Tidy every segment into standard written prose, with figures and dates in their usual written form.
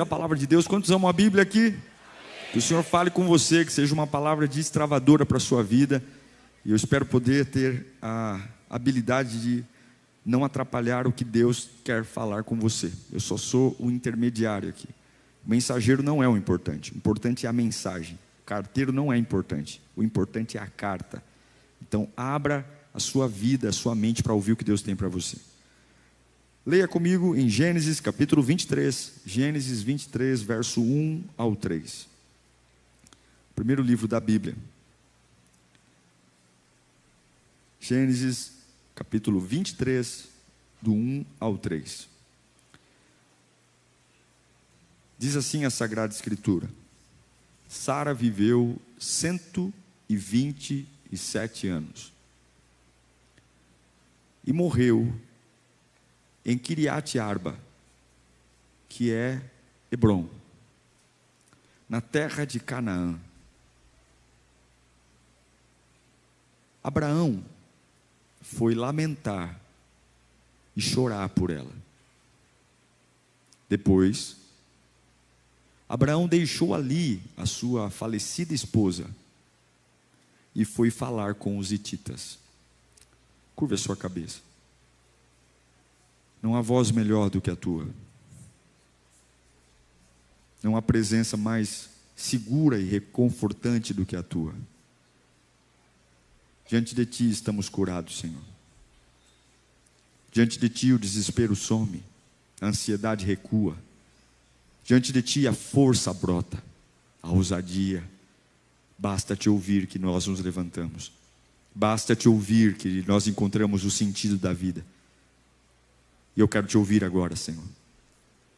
A palavra de Deus, quantos amam a Bíblia aqui? Que o Senhor fale com você, que seja uma palavra destravadora para a sua vida. E eu espero poder ter a habilidade de não atrapalhar o que Deus quer falar com você. Eu só sou o intermediário aqui. O mensageiro não é o importante é a mensagem. O carteiro não é importante, o importante é a carta. Então abra a sua vida, a sua mente para ouvir o que Deus tem para você. Leia comigo em Gênesis capítulo 23, Gênesis 23, verso 1 ao 3. Primeiro livro da Bíblia. Gênesis capítulo 23, do 1 ao 3. Diz assim a Sagrada Escritura: Sara viveu 127 anos e morreu em Kiriat Arba, que é Hebrom, na terra de Canaã. Abraão foi lamentar e chorar por ela. Depois, Abraão deixou ali a sua falecida esposa e foi falar com os hititas. Curva a sua cabeça. Não há voz melhor do que a tua. Não há presença mais segura e reconfortante do que a tua. Diante de ti estamos curados, Senhor. Diante de ti o desespero some, a ansiedade recua. Diante de ti a força brota, a ousadia. Basta te ouvir que nós nos levantamos. Basta te ouvir que nós encontramos o sentido da vida. E eu quero te ouvir agora, Senhor.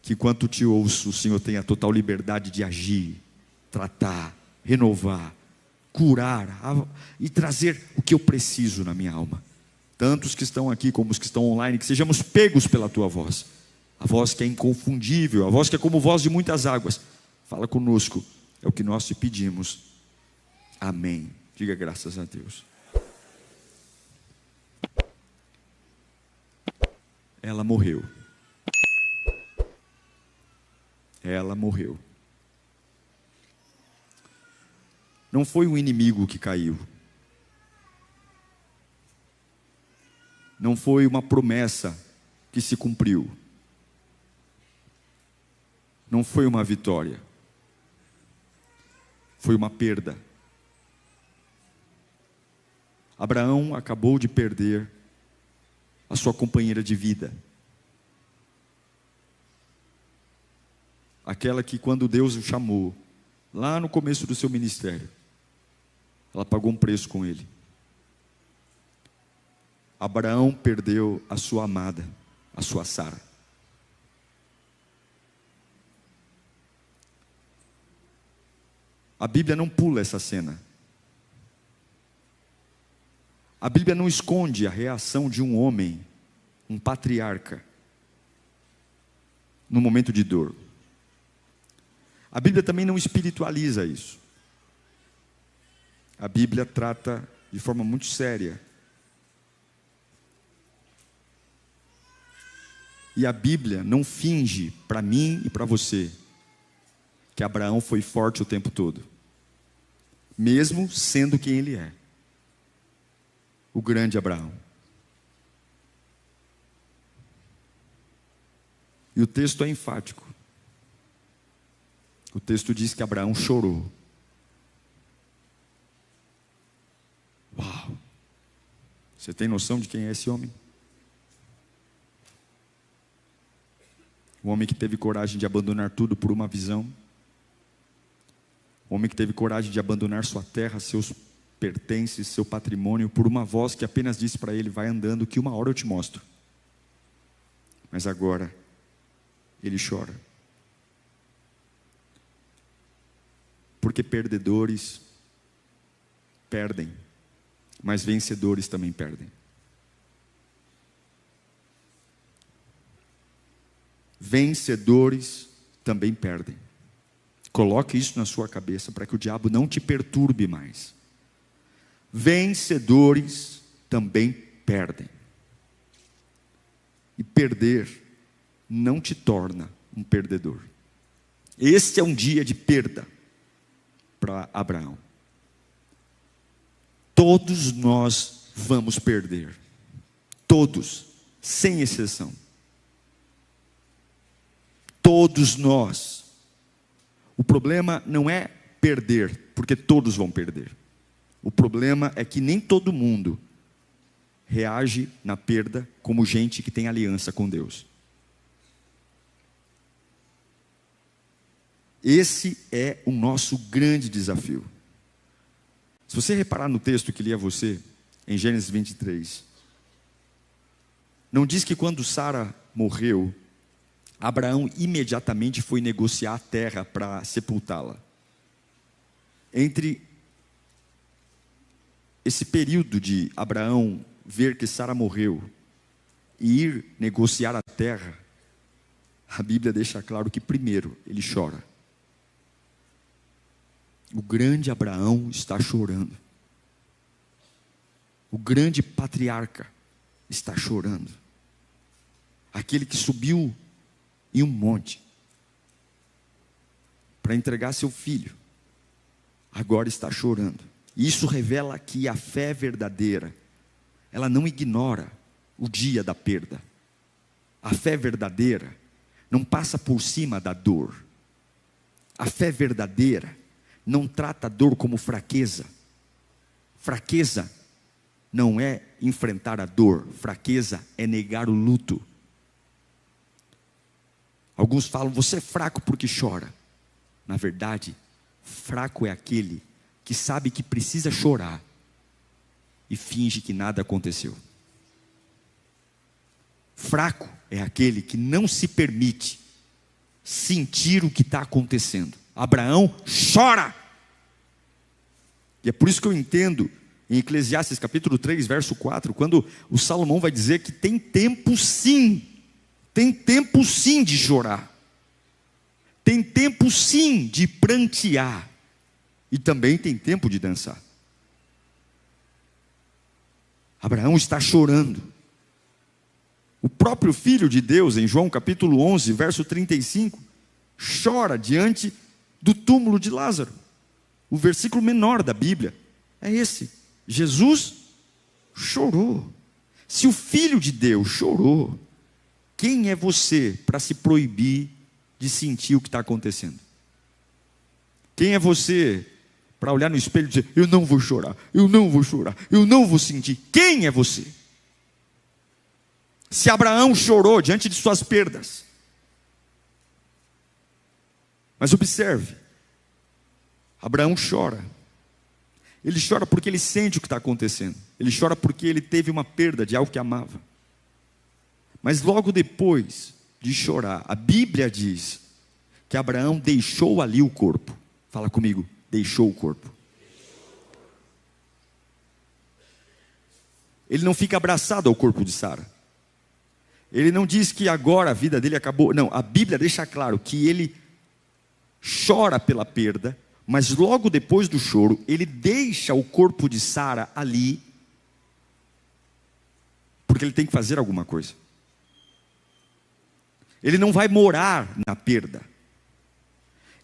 Que enquanto te ouço, o Senhor tenha total liberdade de agir, tratar, renovar, curar e trazer o que eu preciso na minha alma. Tanto os que estão aqui como os que estão online, que sejamos pegos pela tua voz. A voz que é inconfundível, a voz que é como voz de muitas águas. Fala conosco, é o que nós te pedimos. Amém. Diga graças a Deus. Ela morreu. Ela morreu. Não foi um inimigo que caiu. Não foi uma promessa que se cumpriu. Não foi uma vitória. Foi uma perda. Abraão acabou de perder a sua companheira de vida. Aquela que quando Deus o chamou, lá no começo do seu ministério, ela pagou um preço com ele. Abraão perdeu a sua amada, a sua Sara. A Bíblia não pula essa cena. A Bíblia não esconde a reação de um homem, um patriarca, no momento de dor. A Bíblia também não espiritualiza isso. A Bíblia trata de forma muito séria. E a Bíblia não finge para mim e para você que Abraão foi forte o tempo todo, mesmo sendo quem ele é, o grande Abraão. E o texto é enfático. O texto diz que Abraão chorou. Uau! Você tem noção de quem é esse homem? O homem que teve coragem de abandonar tudo por uma visão. O homem que teve coragem de abandonar sua terra, seus pertences, seu patrimônio, por uma voz que apenas disse para ele: vai andando que uma hora eu te mostro. Mas agora, ele chora. Porque perdedores perdem, mas vencedores também perdem. Vencedores também perdem. Coloque isso na sua cabeça para que o diabo não te perturbe mais. Vencedores também perdem. E perder não te torna um perdedor. Este é um dia de perda para Abraão. Todos nós vamos perder. Todos, sem exceção. Todos nós. O problema não é perder, porque todos vão perder. O problema é que nem todo mundo reage na perda como gente que tem aliança com Deus. Esse é o nosso grande desafio. Se você reparar no texto que li a você, em Gênesis 23, não diz que quando Sara morreu, Abraão imediatamente foi negociar a terra para sepultá-la. Entre esse período de Abraão ver que Sara morreu e ir negociar a terra, a Bíblia deixa claro que primeiro ele chora. O grande Abraão está chorando. O grande patriarca está chorando. Aquele que subiu em um monte para entregar seu filho, agora está chorando. Isso revela que a fé verdadeira, ela não ignora o dia da perda. A fé verdadeira não passa por cima da dor. A fé verdadeira não trata a dor como fraqueza. Fraqueza não é enfrentar a dor. Fraqueza é negar o luto. Alguns falam, você é fraco porque chora. Na verdade, fraco é aquele que sabe que precisa chorar e finge que nada aconteceu. Fraco é aquele que não se permite sentir o que está acontecendo. Abraão chora. E é por isso que eu entendo em Eclesiastes capítulo 3, verso 4, quando o Salomão vai dizer que tem tempo sim de chorar, tem tempo sim de prantear, e também tem tempo de dançar. Abraão está chorando. O próprio Filho de Deus, em João capítulo 11, verso 35, chora diante do túmulo de Lázaro. O versículo menor da Bíblia é esse. Jesus chorou. Se o Filho de Deus chorou, quem é você para se proibir de sentir o que está acontecendo? Quem é você para olhar no espelho e dizer, eu não vou chorar, eu não vou chorar, eu não vou sentir? Quem é você? Se Abraão chorou diante de suas perdas, mas observe, Abraão chora. Ele chora porque ele sente o que está acontecendo. Ele chora porque ele teve uma perda de algo que amava. Mas logo depois de chorar, a Bíblia diz que Abraão deixou ali o corpo. Fala comigo, deixou o corpo. Ele não fica abraçado ao corpo de Sara. Ele não diz que agora a vida dele acabou. Não, a Bíblia deixa claro que ele chora pela perda, mas logo depois do choro, ele deixa o corpo de Sara ali, porque ele tem que fazer alguma coisa. Ele não vai morar na perda.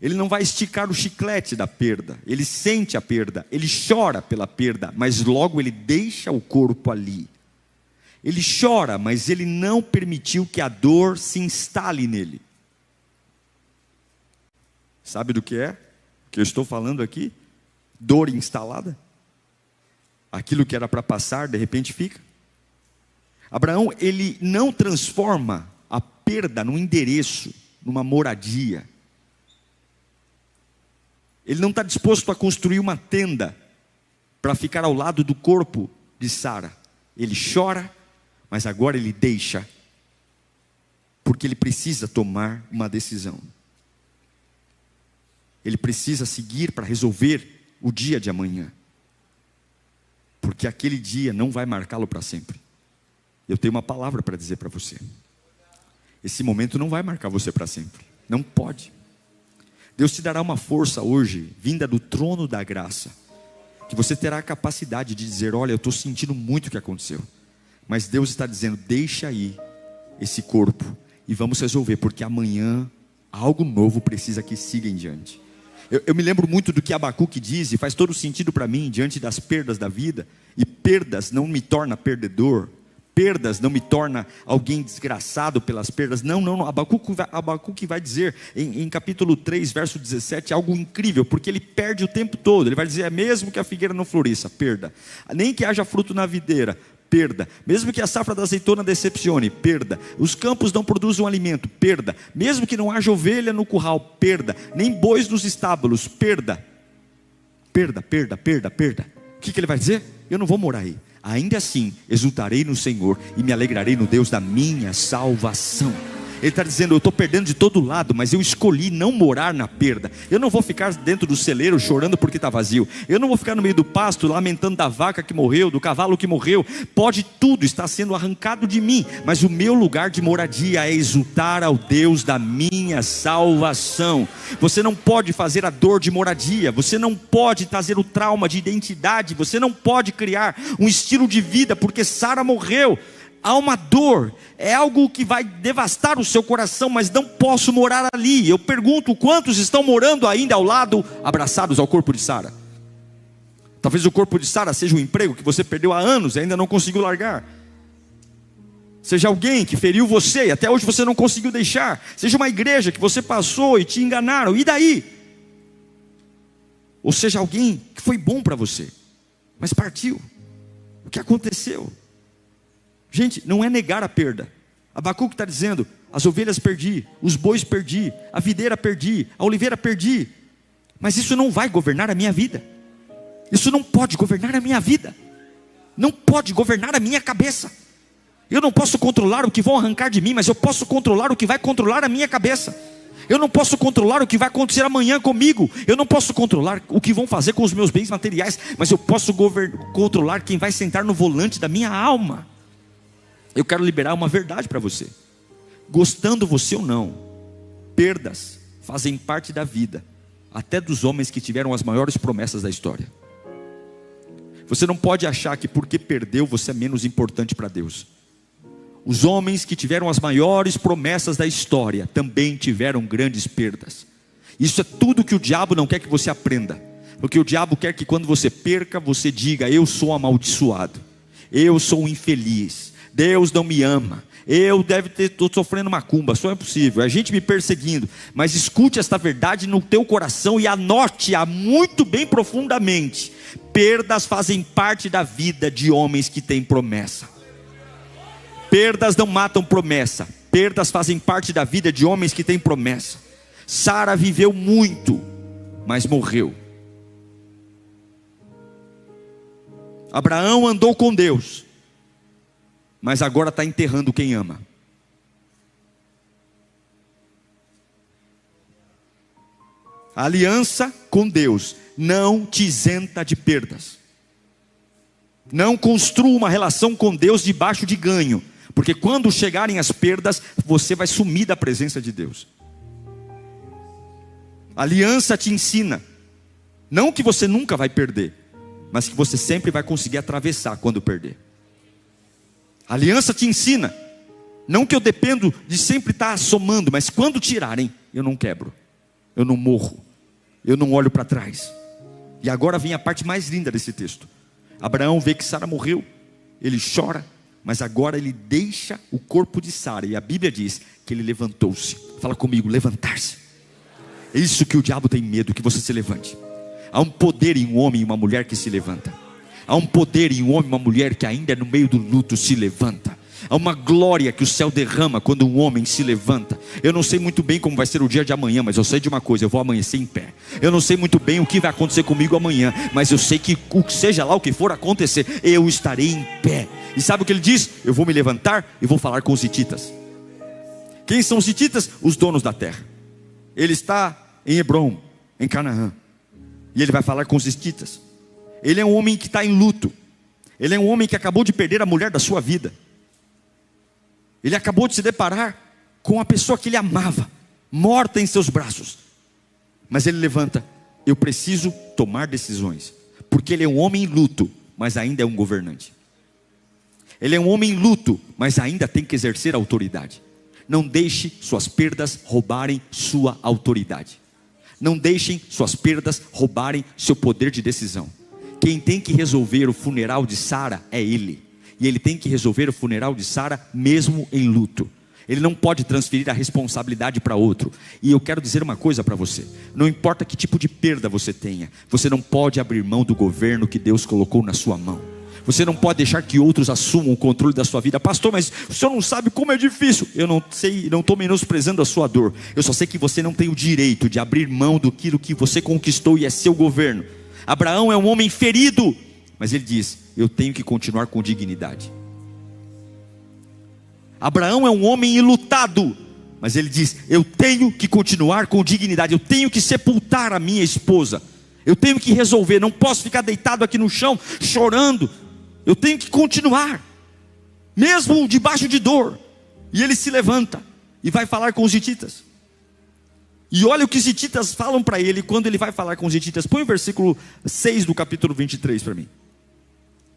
Ele não vai esticar o chiclete da perda. Ele sente a perda, ele chora pela perda, mas logo ele deixa o corpo ali. Ele chora, mas ele não permitiu que a dor se instale nele. Sabe do que é? O que eu estou falando aqui? Dor instalada. Aquilo que era para passar, de repente fica. Abraão, ele não transforma a perda num endereço, numa moradia. Ele não está disposto a construir uma tenda para ficar ao lado do corpo de Sara. Ele chora, mas agora ele deixa, porque ele precisa tomar uma decisão. Ele precisa seguir para resolver o dia de amanhã, porque aquele dia não vai marcá-lo para sempre. Eu tenho uma palavra para dizer para você. Esse momento não vai marcar você para sempre. Não pode. Deus te dará uma força hoje, vinda do trono da graça, que você terá a capacidade de dizer, olha, eu estou sentindo muito o que aconteceu, mas Deus está dizendo, deixa aí esse corpo e vamos resolver, porque amanhã Algo novo precisa que siga em diante. Eu me lembro muito do que Abacuque diz, e faz todo sentido para mim, diante das perdas da vida. E perdas não me torna perdedor, perdas não me torna alguém desgraçado pelas perdas. Não. Abacuque vai dizer em capítulo 3, verso 17, algo incrível, porque ele perde o tempo todo. Ele vai dizer: é mesmo que a figueira não floresça, perda; nem que haja fruto na videira, perda; mesmo que a safra da azeitona decepcione, perda; os campos não produzam alimento, perda; mesmo que não haja ovelha no curral, perda; nem bois nos estábulos, perda. Perda. O que ele vai dizer? Eu não vou morar aí. Ainda assim exultarei no Senhor e me alegrarei no Deus da minha salvação. Ele está dizendo: eu estou perdendo de todo lado, mas eu escolhi não morar na perda. Eu não vou ficar dentro do celeiro chorando porque está vazio. Eu não vou ficar no meio do pasto lamentando da vaca que morreu, do cavalo que morreu. Pode tudo estar sendo arrancado de mim, mas o meu lugar de moradia é exultar ao Deus da minha salvação. Você não pode fazer a dor de moradia, você não pode trazer o trauma de identidade, você não pode criar um estilo de vida porque Sara morreu. Há uma dor, é algo que vai devastar o seu coração, mas não posso morar ali. Eu pergunto: quantos estão morando ainda ao lado, abraçados ao corpo de Sara? Talvez o corpo de Sara seja um emprego que você perdeu há anos e ainda não conseguiu largar. Seja alguém que feriu você e até hoje você não conseguiu deixar. Seja uma igreja que você passou e te enganaram, e daí? Ou seja alguém que foi bom para você, mas partiu. O que aconteceu? Gente, não é negar a perda. Abacuque está dizendo: as ovelhas perdi, os bois perdi, a videira perdi, a oliveira perdi, mas isso não vai governar a minha vida. Isso não pode governar a minha vida. Não pode governar a minha cabeça. Eu não posso controlar o que vão arrancar de mim, mas eu posso controlar o que vai controlar a minha cabeça. Eu não posso controlar o que vai acontecer amanhã comigo. Eu não posso controlar o que vão fazer com os meus bens materiais, mas eu posso controlar quem vai sentar no volante da minha alma. Eu quero liberar uma verdade para você. Gostando você ou não, perdas fazem parte da vida, até dos homens que tiveram as maiores promessas da história. Você não pode achar que porque perdeu você é menos importante para Deus. Os homens que tiveram as maiores promessas da história também tiveram grandes perdas. Isso é tudo que o diabo não quer que você aprenda. Porque o diabo quer que quando você perca, você diga: eu sou amaldiçoado, eu sou um infeliz, Deus não me ama, estou sofrendo macumba, só é possível, é gente me perseguindo. Mas escute esta verdade no teu coração e anote-a muito bem profundamente: perdas fazem parte da vida de homens que têm promessa. Perdas não matam promessa, perdas fazem parte da vida de homens que têm promessa. Sara viveu muito, mas morreu. Abraão andou com Deus, mas agora está enterrando quem ama. A aliança com Deus não te isenta de perdas. Não construa uma relação com Deus debaixo de ganho, porque quando chegarem as perdas, você vai sumir da presença de Deus. A aliança te ensina, não que você nunca vai perder, mas que você sempre vai conseguir atravessar quando perder. A aliança te ensina, não que eu dependo de sempre estar somando, mas quando tirarem, eu não quebro, eu não morro, eu não olho para trás. E agora vem a parte mais linda desse texto. Abraão vê que Sara morreu, ele chora, mas agora ele deixa o corpo de Sara, e a Bíblia diz que ele levantou-se. Fala comigo: levantar-se. É isso que o diabo tem medo, que você se levante. Há um poder em um homem e uma mulher que se levanta. Há um poder em um homem e uma mulher que ainda no meio do luto se levanta. Há uma glória que o céu derrama quando um homem se levanta. Eu não sei muito bem como vai ser o dia de amanhã, mas eu sei de uma coisa: eu vou amanhecer em pé. Eu não sei muito bem o que vai acontecer comigo amanhã, mas eu sei que seja lá o que for acontecer, eu estarei em pé. E sabe o que ele diz? Eu vou me levantar e vou falar com os hititas. Quem são os hititas? Os donos da terra. Ele está em Hebrom, em Canaã, e ele vai falar com os hititas. Ele é um homem que está em luto. Ele é um homem que acabou de perder a mulher da sua vida. Ele acabou de se deparar com a pessoa que ele amava, morta em seus braços. Mas ele levanta: eu preciso tomar decisões. Porque ele é um homem em luto, mas ainda é um governante. Ele é um homem em luto, mas ainda tem que exercer autoridade. Não deixe suas perdas roubarem sua autoridade. Não deixem suas perdas roubarem seu poder de decisão. Quem tem que resolver o funeral de Sara é ele. E ele tem que resolver o funeral de Sara mesmo em luto. Ele não pode transferir a responsabilidade para outro. E eu quero dizer uma coisa para você: não importa que tipo de perda você tenha, você não pode abrir mão do governo que Deus colocou na sua mão. Você não pode deixar que outros assumam o controle da sua vida. Pastor, mas o senhor não sabe como é difícil. Eu não sei, não estou menosprezando a sua dor. Eu só sei que você não tem o direito de abrir mão daquilo que você conquistou e é seu governo. Abraão é um homem ferido, mas ele diz: eu tenho que continuar com dignidade. Abraão é um homem enlutado, mas ele diz: eu tenho que continuar com dignidade. Eu tenho que sepultar a minha esposa. Eu tenho que resolver. Não posso ficar deitado aqui no chão chorando. Eu tenho que continuar, mesmo debaixo de dor. E ele se levanta e vai falar com os hititas. E olha o que os hititas falam para ele quando ele vai falar com os hititas. Põe o versículo 6 do capítulo 23 para mim.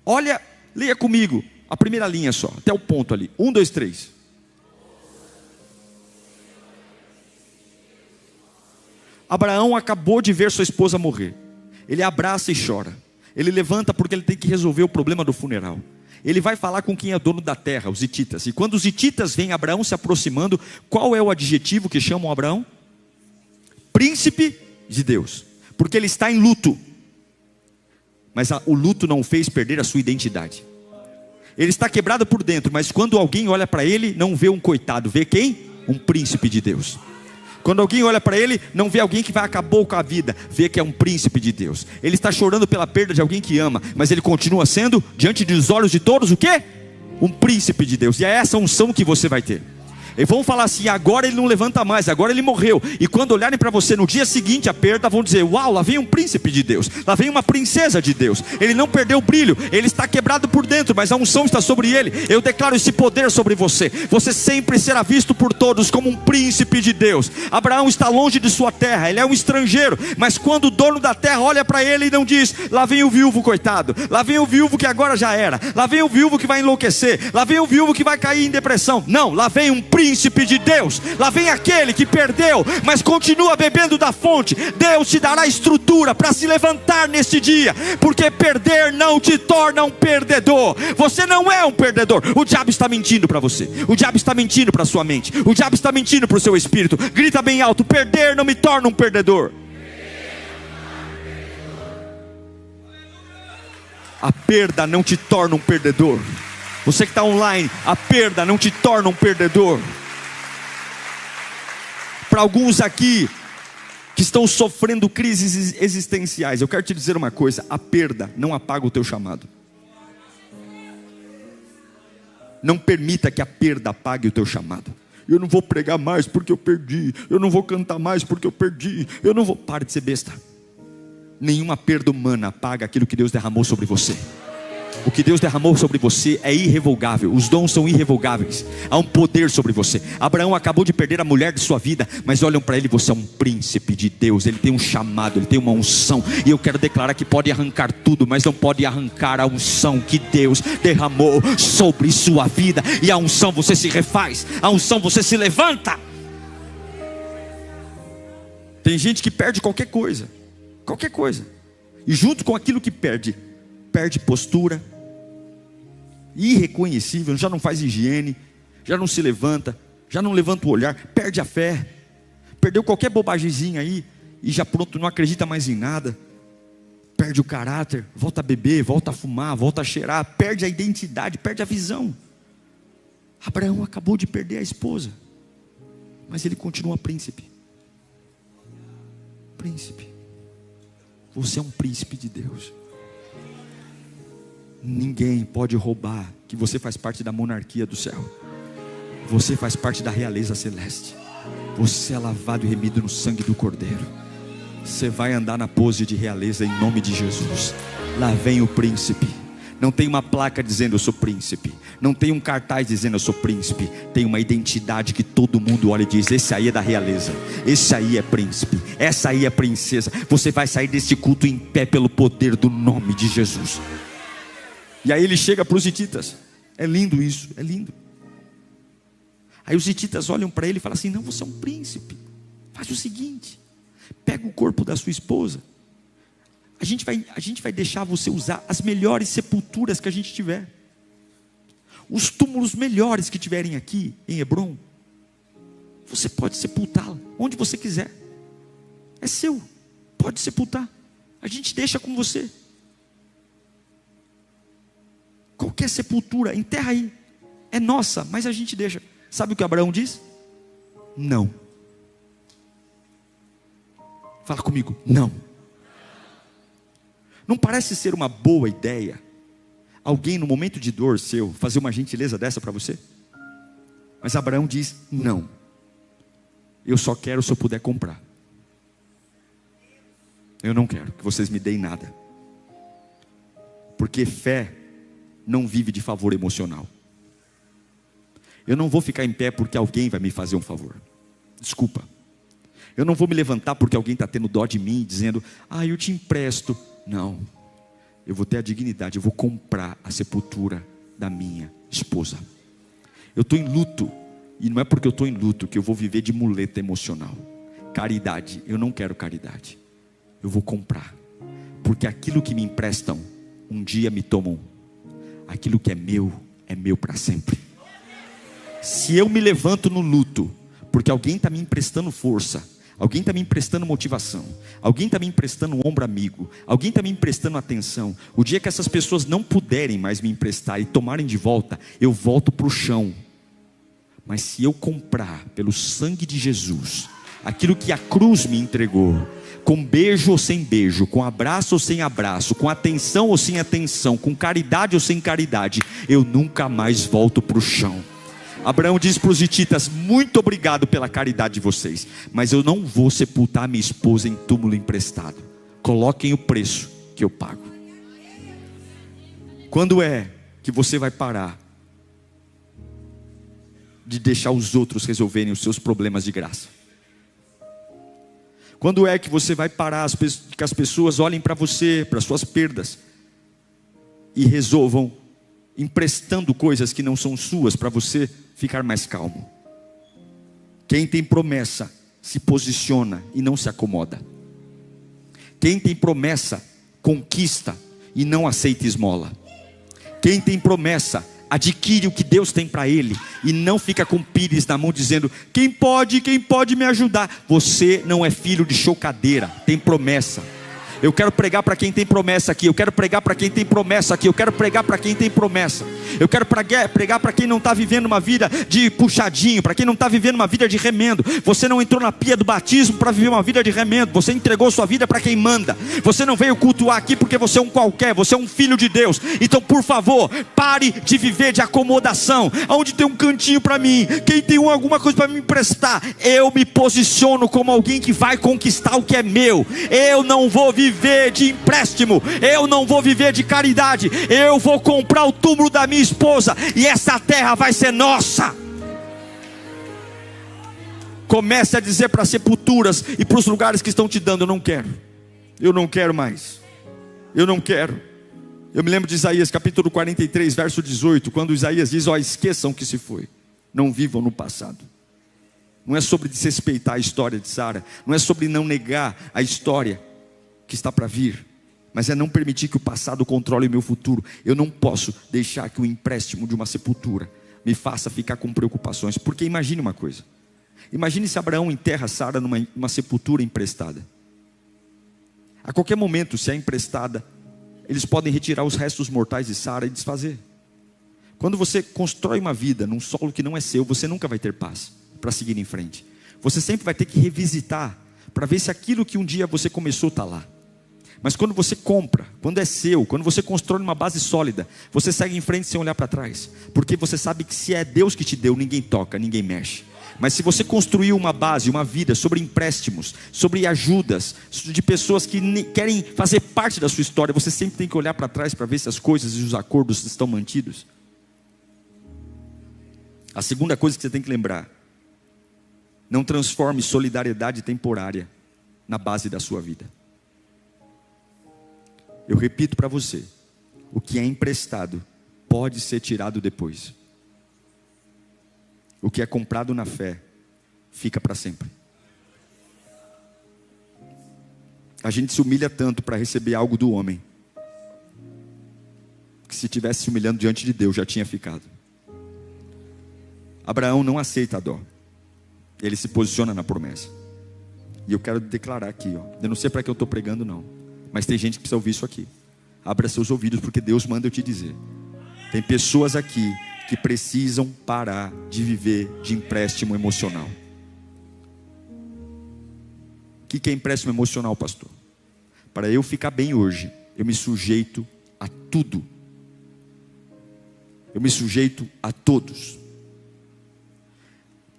Olha, leia comigo a primeira linha só, até o ponto ali. 1, 2, 3. Abraão acabou de ver sua esposa morrer. Ele abraça e chora. Ele levanta porque ele tem que resolver o problema do funeral. Ele vai falar com quem é dono da terra, os hititas. E quando os hititas veem Abraão se aproximando, qual é o adjetivo que chamam Abraão? Príncipe de Deus. Porque ele está em luto. Mas o luto não o fez perder a sua identidade. Ele está quebrado por dentro, mas quando alguém olha para ele, não vê um coitado, vê quem? Um príncipe de Deus. Quando alguém olha para ele, não vê alguém que vai acabar com a vida, vê que é um príncipe de Deus. Ele está chorando pela perda de alguém que ama, mas ele continua sendo, diante dos olhos de todos, o quê? Um príncipe de Deus. E é essa unção que você vai ter. E vão falar assim: agora ele não levanta mais, agora ele morreu. E quando olharem para você no dia seguinte a perda, vão dizer: uau, lá vem um príncipe de Deus, lá vem uma princesa de Deus. Ele não perdeu o brilho, ele está quebrado por dentro, mas a unção está sobre ele. Eu declaro esse poder sobre você. Você sempre será visto por todos como um príncipe de Deus. Abraão está longe de sua terra, ele é um estrangeiro. Mas quando o dono da terra olha para ele e não diz: lá vem o viúvo coitado, lá vem o viúvo que agora já era, lá vem o viúvo que vai enlouquecer, lá vem o viúvo que vai cair em depressão. Não, lá vem um príncipe de Deus. Lá vem aquele que perdeu, mas continua bebendo da fonte. Deus te dará estrutura para se levantar neste dia, porque perder não te torna um perdedor. Você não é um perdedor. O diabo está mentindo para você, o diabo está mentindo para sua mente, o diabo está mentindo para o seu espírito. Grita bem alto: perder não me torna um perdedor. A perda não te torna um perdedor. Você que está online, a perda não te torna um perdedor. Para alguns aqui que estão sofrendo crises existenciais, eu quero te dizer uma coisa: a perda não apaga o teu chamado. Não permita que a perda apague o teu chamado. Eu não vou pregar mais porque eu perdi, eu não vou cantar mais porque eu perdi, eu não vou... Pare de ser besta. Nenhuma perda humana apaga aquilo que Deus derramou sobre você. O que Deus derramou sobre você é irrevogável. Os dons são irrevogáveis. Há um poder sobre você. Abraão acabou de perder a mulher de sua vida, mas olham para ele: você é um príncipe de Deus. Ele tem um chamado, ele tem uma unção. E eu quero declarar que pode arrancar tudo, mas não pode arrancar a unção que Deus derramou sobre sua vida. E a unção você se refaz, a unção você se levanta. Tem gente que perde qualquer coisa, e junto com aquilo que perde postura, irreconhecível, já não faz higiene, já não se levanta, já não levanta o olhar, perde a fé, perdeu qualquer bobagemzinha aí, e já pronto, não acredita mais em nada, perde o caráter, volta a beber, volta a fumar, volta a cheirar, perde a identidade, perde a visão. Abraão acabou de perder a esposa, mas ele continua príncipe. Você é um príncipe de Deus. Ninguém pode roubar que você faz parte da monarquia do céu. Você faz parte da realeza celeste. Você é lavado e remido no sangue do Cordeiro. Você vai andar na pose de realeza em nome de Jesus. Lá vem o príncipe. Não tem uma placa dizendo eu sou príncipe, não tem um cartaz dizendo eu sou príncipe. Tem uma identidade que todo mundo olha e diz: esse aí é da realeza, esse aí é príncipe, essa aí é princesa. Você vai sair desse culto em pé pelo poder do nome de Jesus. E aí ele chega para os hititas. É lindo isso, é lindo. Aí os hititas olham para ele e falam assim: não, você é um príncipe, faz o seguinte, pega o corpo da sua esposa, a gente vai deixar você usar as melhores sepulturas que a gente tiver, os túmulos melhores que tiverem aqui em Hebrom, você pode sepultá-la onde você quiser, é seu, pode sepultar, a gente deixa com você. Qualquer sepultura, enterra aí, é nossa, mas a gente deixa. Sabe o que Abraão diz? Não. Fala comigo, não. Não parece ser uma boa ideia alguém no momento de dor seu fazer uma gentileza dessa para você? Mas Abraão diz: não, eu só quero se eu puder comprar. Eu não quero que vocês me deem nada, porque fé não vive de favor emocional. Eu não vou ficar em pé porque alguém vai me fazer um favor, desculpa. Eu não vou me levantar porque alguém está tendo dó de mim, dizendo: eu te empresto. Não, eu vou ter a dignidade, eu vou comprar a sepultura da minha esposa. Eu estou em luto, e não é porque eu estou em luto que eu vou viver de muleta emocional. Caridade, eu não quero caridade, eu vou comprar, porque aquilo que me emprestam, um dia me tomam. Aquilo que é meu para sempre. Se eu me levanto no luto, porque alguém está me emprestando força, alguém está me emprestando motivação, alguém está me emprestando um ombro amigo, alguém está me emprestando atenção, o dia que essas pessoas não puderem mais me emprestar e tomarem de volta, eu volto para o chão. Mas se eu comprar pelo sangue de Jesus aquilo que a cruz me entregou, com beijo ou sem beijo, com abraço ou sem abraço, com atenção ou sem atenção, com caridade ou sem caridade, eu nunca mais volto para o chão. Abraão diz para os hititas: muito obrigado pela caridade de vocês, mas eu não vou sepultar minha esposa em túmulo emprestado. Coloquem o preço que eu pago. Quando é que você vai parar de deixar os outros resolverem os seus problemas de graça? Quando é que você vai parar que as pessoas olhem para você, para suas perdas, e resolvam emprestando coisas que não são suas para você ficar mais calmo? Quem tem promessa se posiciona e não se acomoda. Quem tem promessa conquista e não aceita esmola. Quem tem promessa adquire o que Deus tem para ele e não fica com pires na mão dizendo: quem pode me ajudar? Você não é filho de chocadeira, tem promessa. Eu quero pregar para quem tem promessa aqui. Eu quero pregar para quem tem promessa aqui. Eu quero pregar para quem tem promessa. Eu quero pregar para quem não está vivendo uma vida de puxadinho, para quem não está vivendo uma vida de remendo. Você não entrou na pia do batismo para viver uma vida de remendo. Você entregou sua vida para quem manda. Você não veio cultuar aqui porque você é um qualquer. Você é um filho de Deus. Então, por favor, pare de viver de acomodação. Aonde tem um cantinho para mim, quem tem alguma coisa para me emprestar, eu me posiciono como alguém que vai conquistar o que é meu. Eu não vou viver de empréstimo, eu não vou viver de caridade. Eu vou comprar o túmulo da minha esposa e essa terra vai ser nossa. Comece a dizer para as sepulturas e para os lugares que estão te dando: eu não quero mais, eu não quero. Eu me lembro de Isaías capítulo 43 verso 18, quando Isaías diz: esqueçam que se foi, não vivam no passado. Não é sobre desrespeitar a história de Sara, não é sobre não negar a história que está para vir, mas é não permitir que o passado controle o meu futuro. Eu não posso deixar que o empréstimo de uma sepultura me faça ficar com preocupações. Porque imagine uma coisa, imagine se Abraão enterra Sara numa sepultura emprestada. A qualquer momento, se é emprestada, eles podem retirar os restos mortais de Sara e desfazer. Quando você constrói uma vida num solo que não é seu, você nunca vai ter paz para seguir em frente. Você sempre vai ter que revisitar para ver se aquilo que um dia você começou está lá. Mas quando você compra, quando é seu, quando você constrói uma base sólida, você segue em frente sem olhar para trás, porque você sabe que se é Deus que te deu, ninguém toca, ninguém mexe. Mas se você construiu uma base, uma vida sobre empréstimos, sobre ajudas de pessoas que querem fazer parte da sua história, você sempre tem que olhar para trás para ver se as coisas e os acordos estão mantidos. A segunda coisa que você tem que lembrar: não transforme solidariedade temporária na base da sua vida. Eu repito para você: o que é emprestado pode ser tirado depois. O que é comprado na fé fica para sempre. A gente se humilha tanto para receber algo do homem, que se estivesse se humilhando diante de Deus, já tinha ficado. Abraão não aceita a dó. Ele se posiciona na promessa. E eu quero declarar aqui, ó. Eu não sei para que eu estou pregando não, mas tem gente que precisa ouvir isso aqui. Abra seus ouvidos, porque Deus manda eu te dizer. Tem pessoas aqui que precisam parar de viver de empréstimo emocional. O que é empréstimo emocional, pastor? Para eu ficar bem hoje, eu me sujeito a tudo. Eu me sujeito a todos.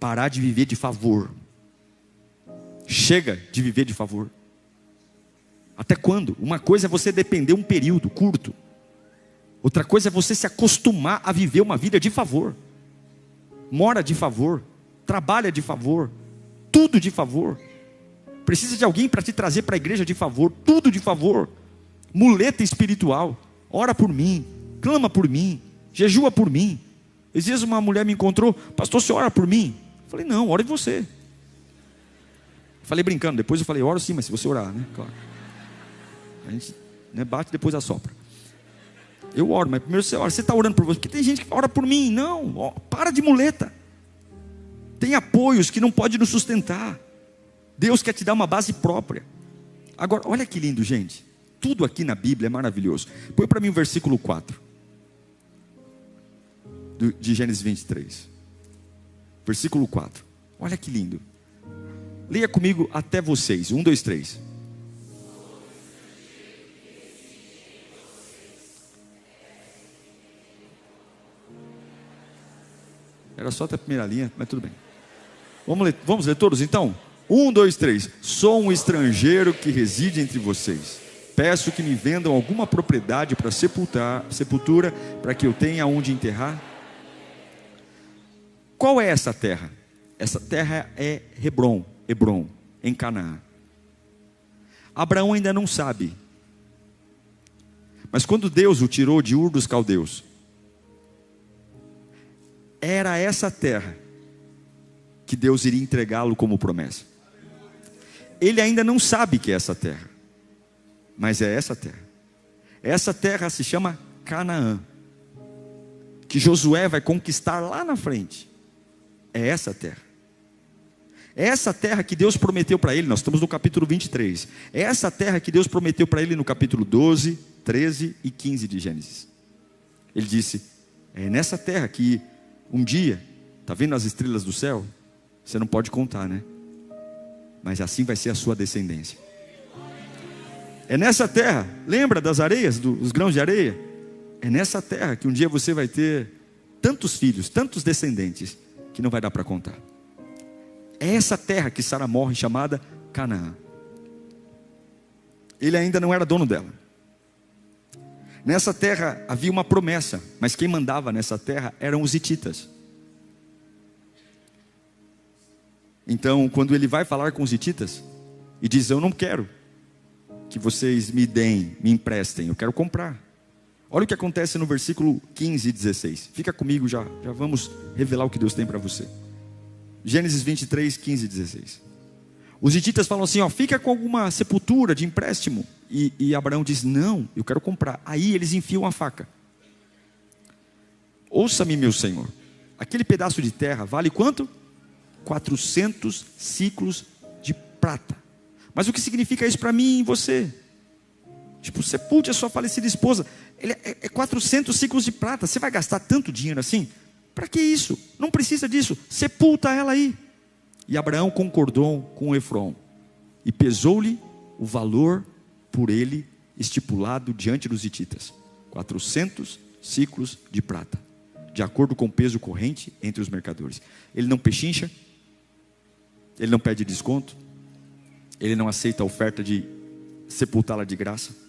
Parar de viver de favor. Chega de viver de favor. Até quando? Uma coisa é você depender um período curto. Outra coisa é você se acostumar a viver uma vida de favor. Mora de favor. Trabalha de favor. Tudo de favor. Precisa de alguém para te trazer para a igreja de favor. Tudo de favor. Muleta espiritual. Ora por mim. Clama por mim. Jejua por mim. Esses dias uma mulher me encontrou. Pastor, você ora por mim? Eu falei, não, ora em você. Falei brincando. Depois eu falei, oro sim, mas se você orar, né? Claro. A gente, né, bate, depois assopra. Eu oro, mas primeiro você ora. Você está orando por você? Porque tem gente que ora por mim. Não, ó, para de muleta. Tem apoios que não pode nos sustentar. Deus quer te dar uma base própria. Agora, olha que lindo, gente. Tudo aqui na Bíblia é maravilhoso. Põe para mim o versículo 4 de Gênesis 23. Versículo 4. Olha que lindo. Leia comigo até vocês. 1, 2, 3. Era só até a primeira linha, mas tudo bem. Vamos ler todos então? 1, 2, 3. Sou um estrangeiro que reside entre vocês. Peço que me vendam alguma propriedade para sepultura, para que eu tenha onde enterrar. Qual é essa terra? Essa terra é Hebrom, em Canaã. Abraão ainda não sabe. Mas quando Deus o tirou de Ur dos Caldeus, era essa terra que Deus iria entregá-lo como promessa. Ele ainda não sabe que é essa terra, mas é essa terra. Essa terra se chama Canaã, que Josué vai conquistar lá na frente. É essa terra. É essa terra que Deus prometeu para ele. Nós estamos no capítulo 23. É essa terra que Deus prometeu para ele no capítulo 12, 13 e 15 de Gênesis. Ele disse, é nessa terra que um dia, está vendo as estrelas do céu? Você não pode contar, né? Mas assim vai ser a sua descendência. É nessa terra, lembra das areias, dos grãos de areia? É nessa terra que um dia você vai ter tantos filhos, tantos descendentes, que não vai dar para contar. É essa terra que Sara morre, chamada Canaã. Ele ainda não era dono dela. Nessa terra havia uma promessa, mas quem mandava nessa terra eram os hititas. Então, quando ele vai falar com os hititas e diz, eu não quero que vocês me deem, me emprestem, eu quero comprar. Olha o que acontece no versículo 15 e 16. Fica comigo, já vamos revelar o que Deus tem para você. Gênesis 23, 15 e 16. Os hititas falam assim, ó, fica com alguma sepultura de empréstimo. E Abraão diz, não, eu quero comprar. Aí eles enfiam a faca. Ouça-me, meu senhor, aquele pedaço de terra vale quanto? 400 ciclos de prata. Mas o que significa isso para mim e você? Tipo, sepulte a sua falecida esposa. Ele é 400 ciclos de prata. Você vai gastar tanto dinheiro assim? Para que isso? Não precisa disso. Sepulta ela aí. E Abraão concordou com Efron. E pesou-lhe o valor por ele estipulado diante dos hititas. 400 ciclos de prata. De acordo com o peso corrente entre os mercadores. Ele não pechincha. Ele não pede desconto. Ele não aceita a oferta de sepultá-la de graça.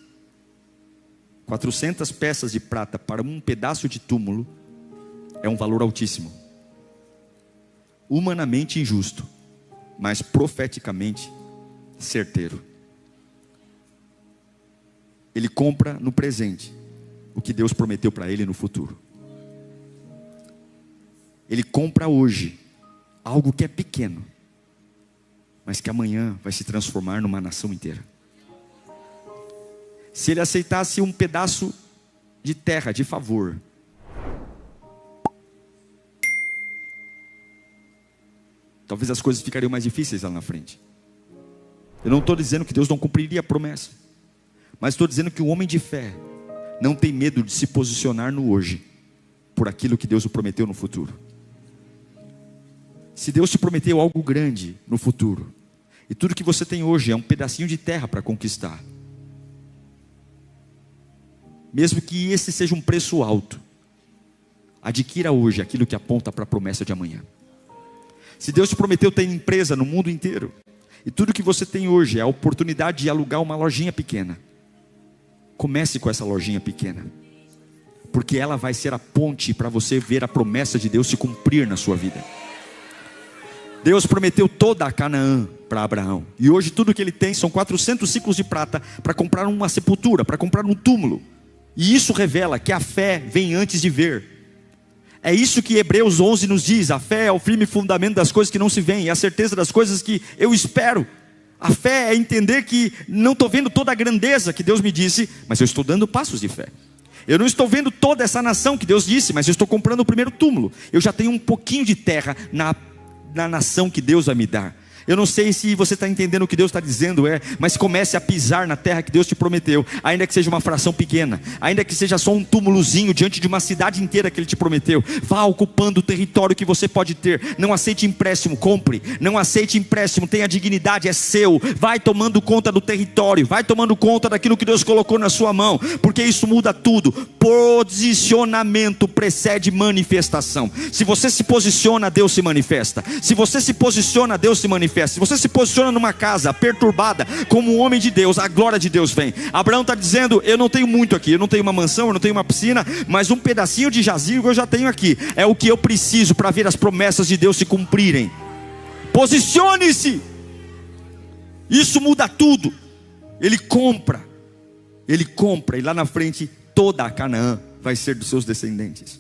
400 peças de prata para um pedaço de túmulo é um valor altíssimo. Humanamente injusto, mas profeticamente certeiro. Ele compra no presente o que Deus prometeu para ele no futuro. Ele compra hoje algo que é pequeno, mas que amanhã vai se transformar numa nação inteira. Se ele aceitasse um pedaço de terra de favor, talvez as coisas ficariam mais difíceis lá na frente. Eu não estou dizendo que Deus não cumpriria a promessa, mas estou dizendo que o homem de fé não tem medo de se posicionar no hoje, por aquilo que Deus o prometeu no futuro. Se Deus te prometeu algo grande no futuro, e tudo que você tem hoje é um pedacinho de terra para conquistar, mesmo que esse seja um preço alto, adquira hoje aquilo que aponta para a promessa de amanhã. Se Deus te prometeu ter empresa no mundo inteiro, e tudo que você tem hoje é a oportunidade de alugar uma lojinha pequena, comece com essa lojinha pequena, porque ela vai ser a ponte para você ver a promessa de Deus se cumprir na sua vida. Deus prometeu toda a Canaã para Abraão, e hoje tudo que ele tem são 400 ciclos de prata para comprar uma sepultura, para comprar um túmulo. E isso revela que a fé vem antes de ver. É isso que Hebreus 11 nos diz: a fé é o firme fundamento das coisas que não se veem, e a certeza das coisas que eu espero. A fé é entender que não estou vendo toda a grandeza que Deus me disse, mas eu estou dando passos de fé. Eu não estou vendo toda essa nação que Deus disse, mas eu estou comprando o primeiro túmulo. Eu já tenho um pouquinho de terra na nação que Deus vai me dar. Eu não sei se você está entendendo o que Deus está dizendo, mas comece a pisar na terra que Deus te prometeu, ainda que seja uma fração pequena, ainda que seja só um túmulozinho diante de uma cidade inteira que Ele te prometeu. Vá ocupando o território que você pode ter. Não aceite empréstimo, compre. Não aceite empréstimo, tenha dignidade, é seu. Vai tomando conta do território, vai tomando conta daquilo que Deus colocou na sua mão, porque isso muda tudo. Posicionamento precede manifestação. Se você se posiciona, Deus se manifesta. Se você se posiciona, Deus se manifesta. Se você se posiciona numa casa perturbada como um homem de Deus, a glória de Deus vem. Abraão está dizendo: eu não tenho muito aqui, eu não tenho uma mansão, eu não tenho uma piscina, mas um pedacinho de jazigo eu já tenho aqui. É o que eu preciso para ver as promessas de Deus se cumprirem. Posicione-se. Isso muda tudo. Ele compra, e lá na frente toda a Canaã vai ser dos seus descendentes.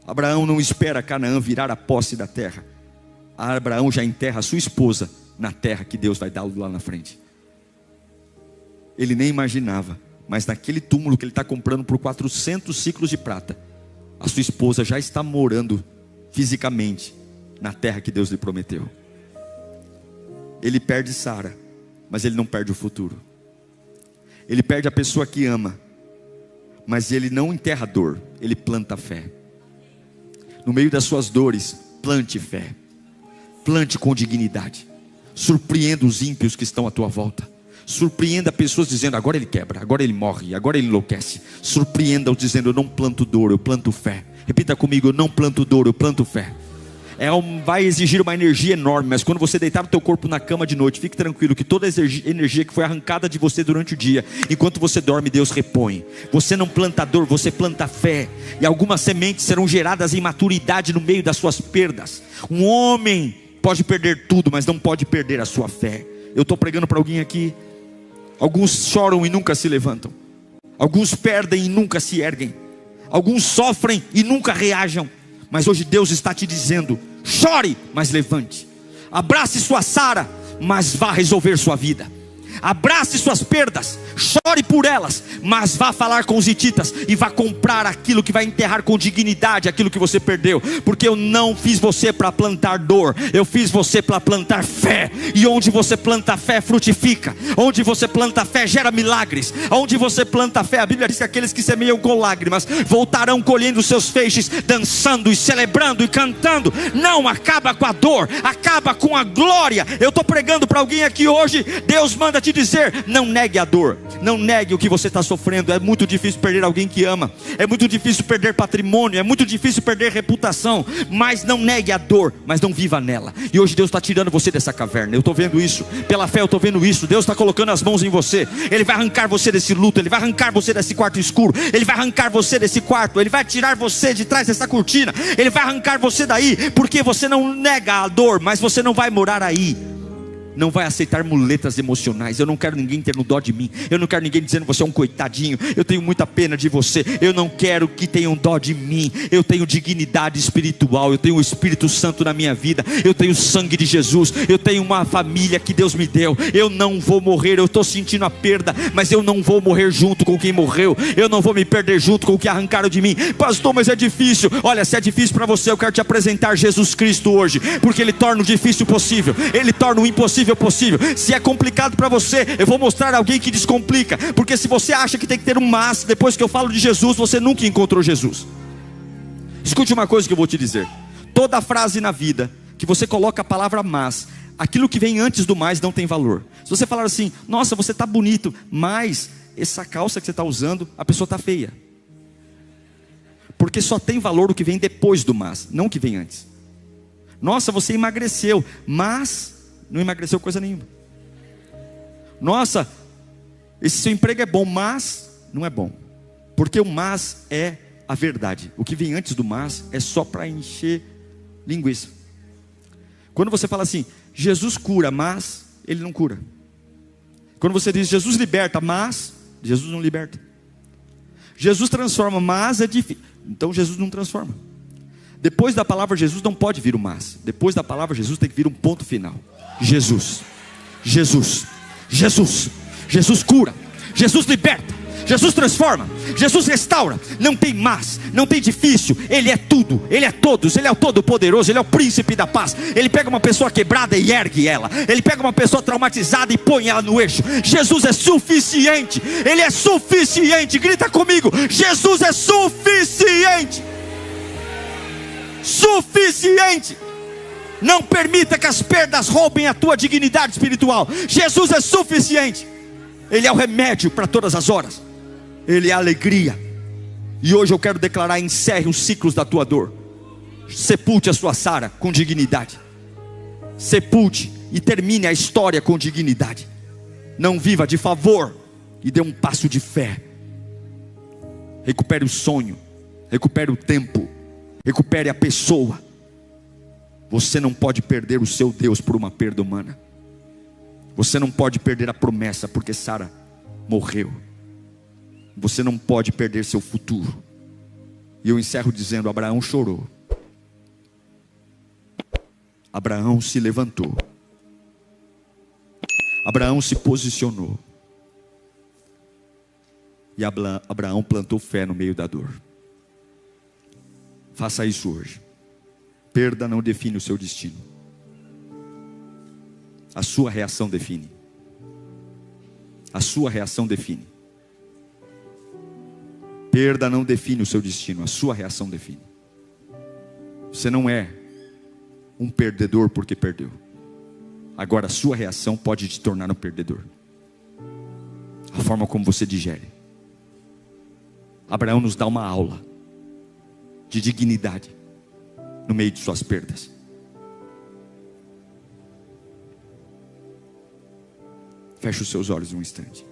Abraão não espera Canaã virar a posse da terra. Abraão já enterra a sua esposa na terra que Deus vai dar lá na frente. Ele nem imaginava, mas naquele túmulo que ele está comprando por 400 ciclos de prata, a sua esposa já está morando fisicamente na terra que Deus lhe prometeu. Ele perde Sara, mas ele não perde o futuro. Ele perde a pessoa que ama, mas ele não enterra a dor, ele planta fé. No meio das suas dores, plante fé. Plante com dignidade. Surpreenda os ímpios que estão à tua volta. Surpreenda pessoas dizendo: agora ele quebra, agora ele morre, agora ele enlouquece. Surpreenda-os dizendo: eu não planto dor, eu planto fé. Repita comigo: eu não planto dor, eu planto fé. Vai exigir uma energia enorme, mas quando você deitar o teu corpo na cama de noite, fique tranquilo que toda a energia que foi arrancada de você durante o dia, enquanto você dorme, Deus repõe. Você não planta dor, você planta fé. E algumas sementes serão geradas em maturidade no meio das suas perdas. Um homem pode perder tudo, mas não pode perder a sua fé. Eu estou pregando para alguém aqui. Alguns choram e nunca se levantam. Alguns perdem e nunca se erguem. Alguns sofrem e nunca reajam. Mas hoje Deus está te dizendo: chore, mas levante. Abrace sua Sara, mas vá resolver sua vida. Abrace suas perdas, chore por elas, mas vá falar com os hititas e vá comprar aquilo que vai enterrar com dignidade aquilo que você perdeu. Porque eu não fiz você para plantar dor, eu fiz você para plantar fé. E onde você planta fé, frutifica. Onde você planta fé, gera milagres. Onde você planta fé, a Bíblia diz que aqueles que semeiam com lágrimas voltarão colhendo seus feixes, dançando e celebrando e cantando. Não acaba com a dor, acaba com a glória. Eu estou pregando para alguém aqui hoje. Deus manda te dizer: não negue a dor, não negue o que você está sofrendo. É muito difícil perder alguém que ama, é muito difícil perder patrimônio, é muito difícil perder reputação, mas não negue a dor, mas não viva nela. E hoje Deus está tirando você dessa caverna. Eu estou vendo isso, pela fé eu estou vendo isso. Deus está colocando as mãos em você. Ele vai arrancar você desse luto, Ele vai arrancar você desse quarto escuro, Ele vai arrancar você desse quarto, Ele vai tirar você de trás dessa cortina, Ele vai arrancar você daí, porque você não nega a dor, mas você não vai morar aí. não vai aceitar muletas emocionais. Eu não quero ninguém tendo dó de mim. Eu não quero ninguém dizendo você é um coitadinho, eu tenho muita pena de você. Eu não quero que tenham dó de mim. Eu tenho dignidade espiritual, eu tenho o Espírito Santo na minha vida, eu tenho o sangue de Jesus, eu tenho uma família que Deus me deu. Eu não vou morrer, eu estou sentindo a perda, mas eu não vou morrer junto com quem morreu. Eu não vou me perder junto com o que arrancaram de mim. Pastor, mas é difícil. Olha, se é difícil para você, eu quero te apresentar Jesus Cristo hoje, porque Ele torna o difícil possível, Ele torna o impossível possível. Se é complicado para você, eu vou mostrar alguém que descomplica. Porque se você acha que tem que ter um mas, depois que eu falo de Jesus, você nunca encontrou Jesus. Escute uma coisa que eu vou te dizer: toda frase na vida que você coloca a palavra mas, aquilo que vem antes do mais não tem valor. Se você falar assim, nossa, você está bonito, mas essa calça que você está usando, a pessoa está feia. Porque só tem valor o que vem depois do mas, não o que vem antes. Nossa, você emagreceu, mas não emagreceu coisa nenhuma. Nossa, esse seu emprego é bom, mas não é bom. Porque o mas é a verdade. O que vem antes do mas é só para encher linguiça. Quando você fala assim, Jesus cura, mas Ele não cura. Quando você diz Jesus liberta, mas Jesus não liberta. Jesus transforma, mas é difícil. Então Jesus não transforma. Depois da palavra Jesus não pode vir o mas. Depois da palavra Jesus tem que vir um ponto final. Jesus, Jesus, Jesus, Jesus cura, Jesus liberta, Jesus transforma, Jesus restaura. Não tem mas, não tem difícil. Ele é tudo, Ele é todos, Ele é o todo-poderoso, Ele é o príncipe da paz. Ele pega uma pessoa quebrada e ergue ela. Ele pega uma pessoa traumatizada e põe ela no eixo. Jesus é suficiente, Ele é suficiente. Grita comigo, Jesus é suficiente. Suficiente. Não permita que as perdas roubem a tua dignidade espiritual. Jesus é suficiente. Ele é o remédio para todas as horas. Ele é a alegria. E hoje eu quero declarar: encerre os ciclos da tua dor. Sepulte a sua Sara com dignidade. Sepulte e termine a história com dignidade. Não viva de favor e dê um passo de fé. Recupere o sonho, recupere o tempo, recupere a pessoa. Você não pode perder o seu Deus por uma perda humana. Você não pode perder a promessa porque Sara morreu. Você não pode perder seu futuro. E eu encerro dizendo: Abraão chorou. Abraão se levantou. Abraão se posicionou. E Abraão plantou fé no meio da dor. Faça isso hoje. Perda não define o seu destino. A sua reação define. A sua reação define. Perda não define o seu destino. A sua reação define. Você não é um perdedor porque perdeu. Agora a sua reação pode te tornar um perdedor. A forma como você digere. Abraão nos dá uma aula de dignidade no meio de suas perdas. Feche os seus olhos um instante.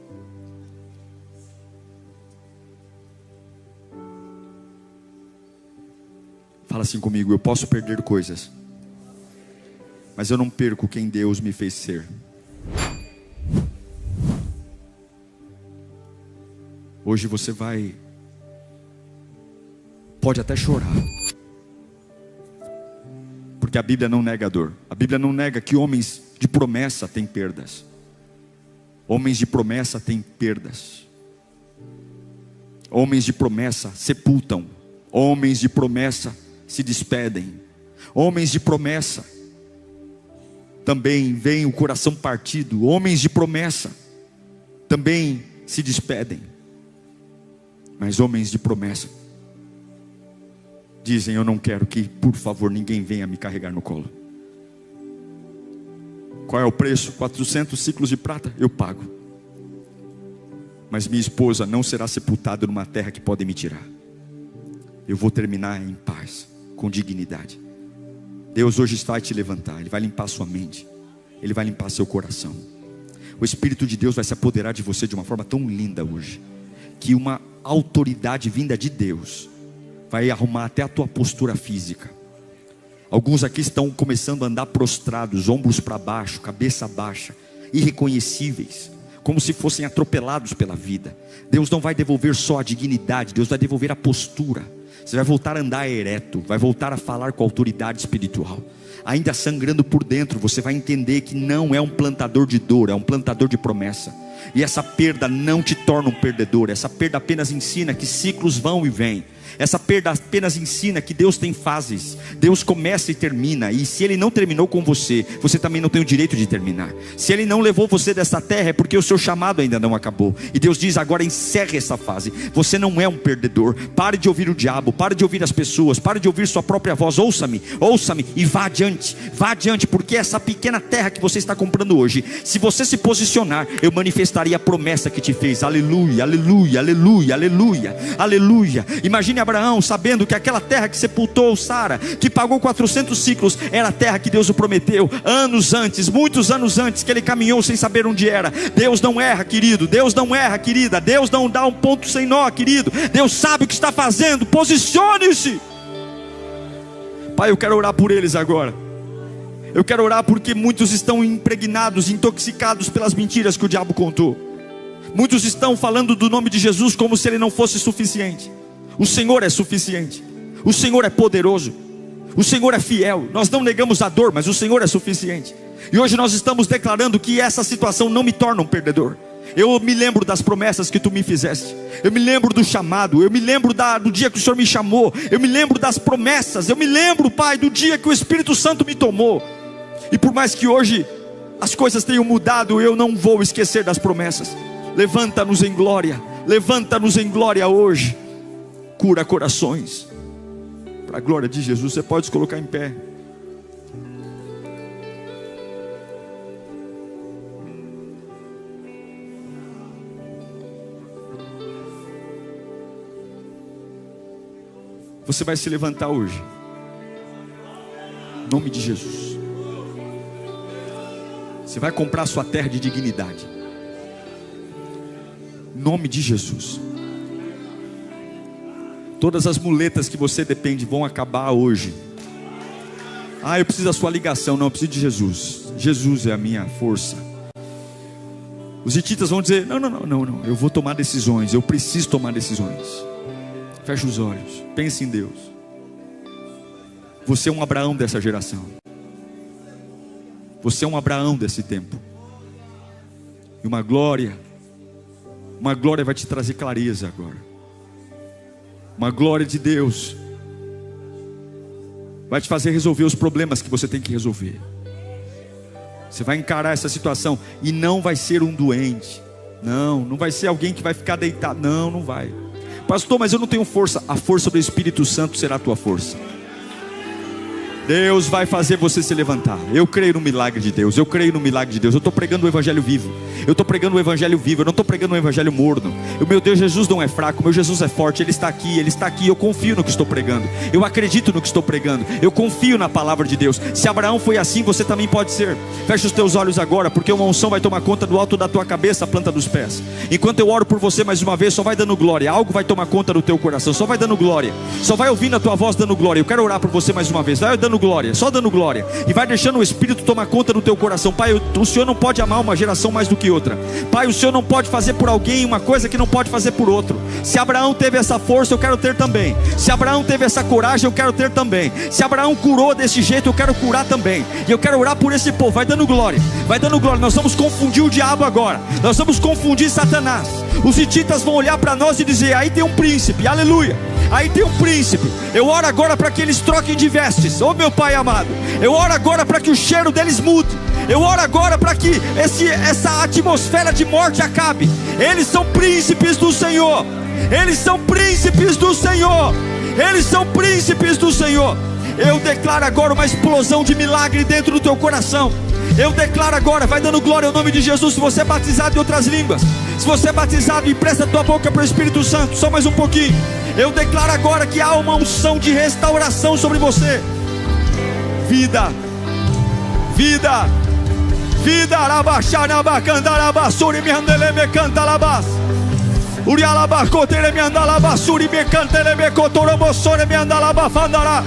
Fala assim comigo: eu posso perder coisas, mas eu não perco quem Deus me fez ser. Hoje você pode até chorar, porque a Bíblia não nega a dor. A Bíblia não nega que homens de promessa têm perdas. Homens de promessa têm perdas. Homens de promessa sepultam. Homens de promessa se despedem. Homens de promessa também veem o coração partido. Homens de promessa também se despedem. Mas homens de promessa dizem: eu não quero que, por favor, ninguém venha me carregar no colo. Qual é o preço? 400 ciclos de prata? Eu pago. Mas minha esposa não será sepultada numa terra que podem me tirar. Eu vou terminar em paz, com dignidade. Deus hoje vai te levantar. Ele vai limpar sua mente. Ele vai limpar seu coração. O Espírito de Deus vai se apoderar de você de uma forma tão linda hoje, que uma autoridade vinda de Deus vai arrumar até a tua postura física. Alguns aqui estão começando a andar prostrados, ombros para baixo, cabeça baixa, irreconhecíveis, como se fossem atropelados pela vida. Deus não vai devolver só a dignidade, Deus vai devolver a postura. Você vai voltar a andar ereto, vai voltar a falar com autoridade espiritual. Ainda sangrando por dentro, você vai entender que não é um plantador de dor, é um plantador de promessa. E essa perda não te torna um perdedor. Essa perda apenas ensina que ciclos vão e vêm. Essa perda apenas ensina que Deus tem fases. Deus começa e termina. E se Ele não terminou com você, você também não tem o direito de terminar. Se Ele não levou você dessa terra, é porque o seu chamado ainda não acabou. E Deus diz: agora encerre essa fase. Você não é um perdedor. Pare de ouvir o diabo, pare de ouvir as pessoas, pare de ouvir sua própria voz. Ouça-me e vá adiante, porque essa pequena terra que você está comprando hoje, se você se posicionar, eu manifestaria a promessa que te fez. Aleluia, aleluia, aleluia, aleluia, aleluia. Imagine Abraão sabendo que aquela terra que sepultou Sara, que pagou 400 ciclos, era a terra que Deus o prometeu anos antes, muitos anos antes, que ele caminhou sem saber onde era. Deus não erra, querido. Deus não erra, querida. Deus não dá um ponto sem nó, querido. Deus sabe o que está fazendo. Posicione-se. Pai, eu quero orar por eles agora. Eu quero orar porque muitos estão impregnados, intoxicados pelas mentiras que o diabo contou. Muitos estão falando do nome de Jesus como se ele não fosse suficiente. O Senhor é suficiente. O Senhor é poderoso. O Senhor é fiel. Nós não negamos a dor, mas o Senhor é suficiente. E hoje nós estamos declarando que essa situação não me torna um perdedor. Eu me lembro das promessas que tu me fizeste. Eu me lembro do chamado. Eu me lembro do dia que o Senhor me chamou. Eu me lembro das promessas. Eu me lembro, Pai, do dia que o Espírito Santo me tomou. E por mais que hoje as coisas tenham mudado, eu não vou esquecer das promessas. Levanta-nos em glória. Levanta-nos em glória hoje. Cura corações. Para a glória de Jesus. Você pode se colocar em pé. Você vai se levantar hoje. Em nome de Jesus. Você vai comprar sua terra de dignidade. Em nome de Jesus. Todas as muletas que você depende vão acabar hoje. Eu preciso da sua ligação. Não, eu preciso de Jesus. Jesus é a minha força. Os hititas vão dizer: não, eu vou tomar decisões. Eu preciso tomar decisões. Feche os olhos, pense em Deus. Você é um Abraão dessa geração. Você é um Abraão desse tempo. E uma glória vai te trazer clareza agora. Uma glória de Deus vai te fazer resolver os problemas que você tem que resolver. Você vai encarar essa situação e não vai ser um doente. Não vai ser alguém que vai ficar deitado. Não vai. Pastor, mas eu não tenho força. A força do Espírito Santo será a tua força. Deus vai fazer você se levantar. Eu creio no milagre de Deus. Eu creio no milagre de Deus. Eu estou pregando o Evangelho vivo. Eu estou pregando o Evangelho vivo. Eu não estou pregando o Evangelho morno. O meu Deus Jesus não é fraco. O meu Jesus é forte. Ele está aqui. Ele está aqui. Eu confio no que estou pregando. Eu acredito no que estou pregando. Eu confio na palavra de Deus. Se Abraão foi assim, você também pode ser. Fecha os teus olhos agora, porque uma unção vai tomar conta do alto da tua cabeça, a planta dos pés. Enquanto eu oro por você mais uma vez, só vai dando glória. Algo vai tomar conta do teu coração. Só vai dando glória. Só vai ouvindo a tua voz dando glória. Eu quero orar por você mais uma vez. Vai dando glória. Só dando glória. E vai deixando o Espírito tomar conta do teu coração. Pai, o Senhor não pode amar uma geração mais do que outra. Pai, o Senhor não pode fazer por alguém uma coisa que não pode fazer por outro. Se Abraão teve essa força, eu quero ter também. Se Abraão teve essa coragem, eu quero ter também. Se Abraão curou desse jeito, eu quero curar também. E eu quero orar por esse povo. Vai dando glória. Vai dando glória. Nós vamos confundir o diabo agora. Nós vamos confundir Satanás. Os hititas vão olhar para nós e dizer: aí tem um príncipe. Aleluia. Aí tem um príncipe. Eu oro agora para que eles troquem de vestes. Oh, meu Pai amado. Eu oro agora para que o cheiro deles mude. Eu oro agora para que essa atmosfera de morte acabe. Eles são príncipes do Senhor. Eles são príncipes do Senhor. Eles são príncipes do Senhor. Eu declaro agora uma explosão de milagre dentro do teu coração. Eu declaro agora, vai dando glória ao nome de Jesus. Se você é batizado em outras línguas, se você é batizado, empresta a tua boca para o Espírito Santo. Só mais um pouquinho. Eu declaro agora que há uma unção de restauração sobre você. Vida. Arabaxarabacandarabassuri me andeleme cantalabas. Urialabacotere me andalabassuri me cantele me cotorobossore me andalabafandará.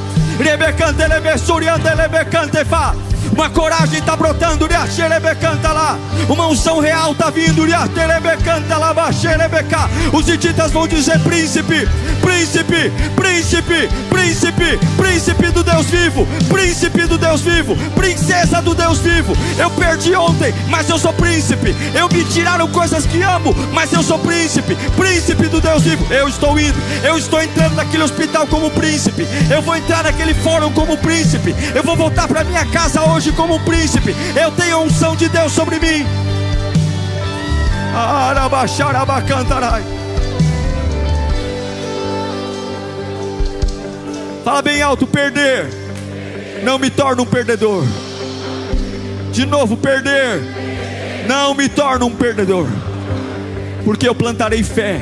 Uma coragem está brotando, lá. Uma unção real está vindo, os hititas vão dizer: príncipe, príncipe, príncipe, príncipe, príncipe do Deus vivo, príncipe do Deus vivo, princesa do Deus vivo. Eu perdi ontem, mas eu sou príncipe. Eu me tiraram coisas que amo, mas eu sou príncipe, príncipe do Deus vivo. Eu estou indo, eu estou entrando naquele hospital como príncipe. Eu vou entrar naquele fórum como príncipe. Eu vou voltar para minha casa hoje como príncipe. Eu tenho a unção de Deus sobre mim. Fala bem alto: perder não me torna um perdedor. De novo: perder não me torna um perdedor, porque eu plantarei fé